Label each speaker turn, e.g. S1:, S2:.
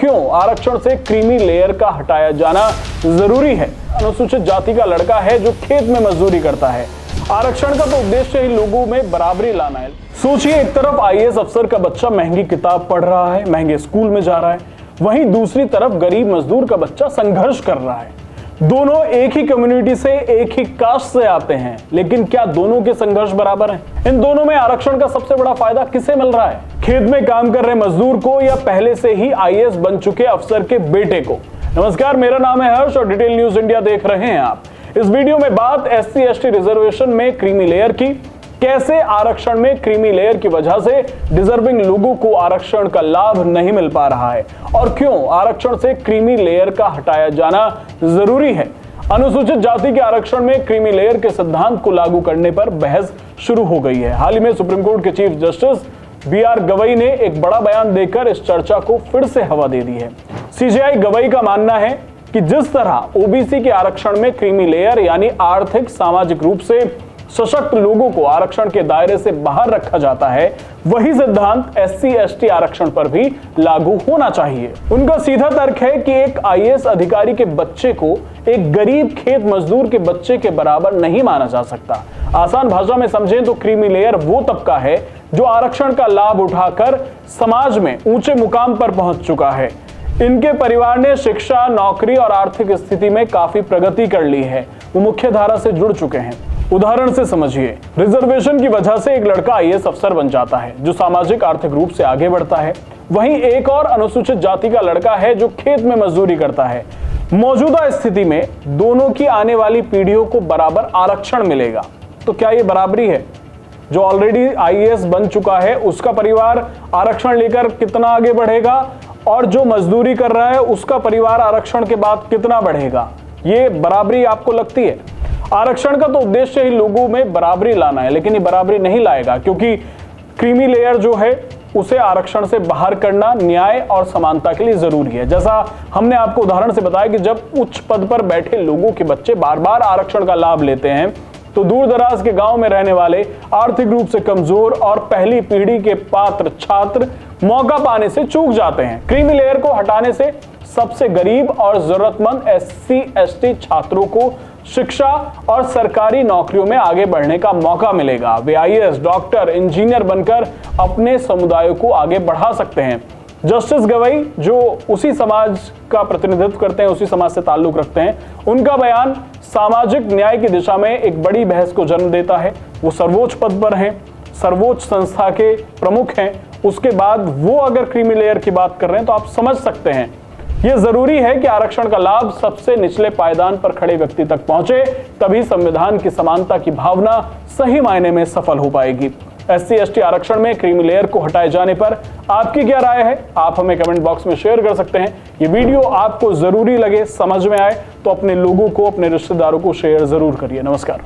S1: क्यों आरक्षण से क्रीमी लेयर का हटाया जाना जरूरी है। अनुसूचित जाति का लड़का है जो खेत में मजदूरी करता है। आरक्षण का तो उद्देश्य ही लोगों में बराबरी लाना है। सोचिए, एक तरफ आईएएस अफसर का बच्चा महंगी किताब पढ़ रहा है, महंगे स्कूल में जा रहा है, वहीं दूसरी तरफ गरीब मजदूर का बच्चा संघर्ष कर रहा है। दोनों एक ही कम्युनिटी से, एक ही कास्ट से आते हैं, लेकिन क्या दोनों के संघर्ष बराबर हैं? इन दोनों में आरक्षण का सबसे बड़ा फायदा किसे मिल रहा है? खेत में काम कर रहे मजदूर को या पहले से ही आईएएस बन चुके अफसर के बेटे को? नमस्कार, मेरा नाम है हर्ष और डिटेल न्यूज इंडिया देख रहे हैं आप। इस वीडियो में बात SC/ST रिजर्वेशन में क्रीमी लेयर की, कैसे आरक्षण में क्रीमी लेयर की वजह से डिजर्विंग लोगों को आरक्षण का लाभ नहीं मिल पा रहा है और क्यों आरक्षण से क्रीमी लेयर का हटाया जाना जरूरी है। अनुसूचित जाति के आरक्षण में क्रीमी लेयर के सिद्धांत को लागू करने पर बहस शुरू हो गई है। हाल ही में सुप्रीम कोर्ट के चीफ जस्टिस BR गवई ने एक बड़ा बयान देकर इस चर्चा को फिर से हवा दे दी है। CJI गवई का मानना है कि जिस तरह OBC के आरक्षण में क्रीमी लेयर यानी आर्थिक सामाजिक रूप से सशक्त लोगों को आरक्षण के दायरे से बाहर रखा जाता है, वही सिद्धांत SC/ST आरक्षण पर भी लागू होना चाहिए। उनका सीधा तर्क है कि एक आईएएस अधिकारी के बच्चे को एक गरीब खेत मजदूर के बच्चे के बराबर नहीं माना जा सकता। आसान भाषा में समझें तो क्रीमी लेयर वो तबका है जो आरक्षण का लाभ उठाकर समाज में ऊंचे मुकाम पर पहुंच चुका है। इनके परिवार ने शिक्षा, नौकरी और आर्थिक स्थिति में काफी प्रगति कर ली है, वो मुख्य धारा से जुड़ चुके हैं। उदाहरण से समझिए, रिजर्वेशन की वजह से एक लड़का आईएएस अफसर बन जाता है जो सामाजिक आर्थिक रूप से आगे बढ़ता है। वहीं एक और अनुसूचित जाति का लड़का है जो खेत में मजदूरी करता है। मौजूदा स्थिति में दोनों की आने वाली पीढ़ियों को बराबर आरक्षण मिलेगा। तो क्या ये बराबरी है? जो ऑलरेडी आईएएस बन चुका है उसका परिवार आरक्षण लेकर कितना आगे बढ़ेगा और जो मजदूरी कर रहा है उसका परिवार आरक्षण के बाद कितना बढ़ेगा? ये बराबरी आपको लगती है? आरक्षण का तो उद्देश्य ही लोगों में बराबरी लाना है, लेकिन ये बराबरी नहीं लाएगा क्योंकि क्रीमी लेयर जो है उसे आरक्षण से बाहर करना न्याय और समानता के लिए जरूरी है। जैसा हमने आपको उदाहरण से बताया कि जब उच्च पद पर बैठे लोगों के बच्चे बार बार आरक्षण का लाभ लेते हैं तो दूर दराज के गांव में रहने वाले आर्थिक रूप से कमजोर और पहली पीढ़ी के पात्र छात्र मौका पाने से चूक जाते हैं। क्रीमी लेयर को हटाने से सबसे गरीब और जरूरतमंद SC/ST छात्रों को शिक्षा और सरकारी नौकरियों में आगे बढ़ने का मौका मिलेगा। वे आईएएस, डॉक्टर, इंजीनियर बनकर अपने समुदायों को आगे बढ़ा सकते हैं। जस्टिस गवई जो उसी समाज का प्रतिनिधित्व करते हैं, उसी समाज से ताल्लुक रखते हैं, उनका बयान सामाजिक न्याय की दिशा में एक बड़ी बहस को जन्म देता है। वो सर्वोच्च पद पर हैं, सर्वोच्च संस्था के प्रमुख हैं, उसके बाद वो अगर क्रीमी लेयर की बात कर रहे हैं तो आप समझ सकते हैं ये जरूरी है कि आरक्षण का लाभ सबसे निचले पायदान पर खड़े व्यक्ति तक पहुंचे, तभी संविधान की समानता की भावना सही मायने में सफल हो पाएगी। SC/ST आरक्षण में क्रीमी लेयर को हटाए जाने पर आपकी क्या राय है? आप हमें कमेंट बॉक्स में शेयर कर सकते हैं। ये वीडियो आपको जरूरी लगे, समझ में आए तो अपने लोगों को, अपने रिश्तेदारों को शेयर जरूर करिए। नमस्कार।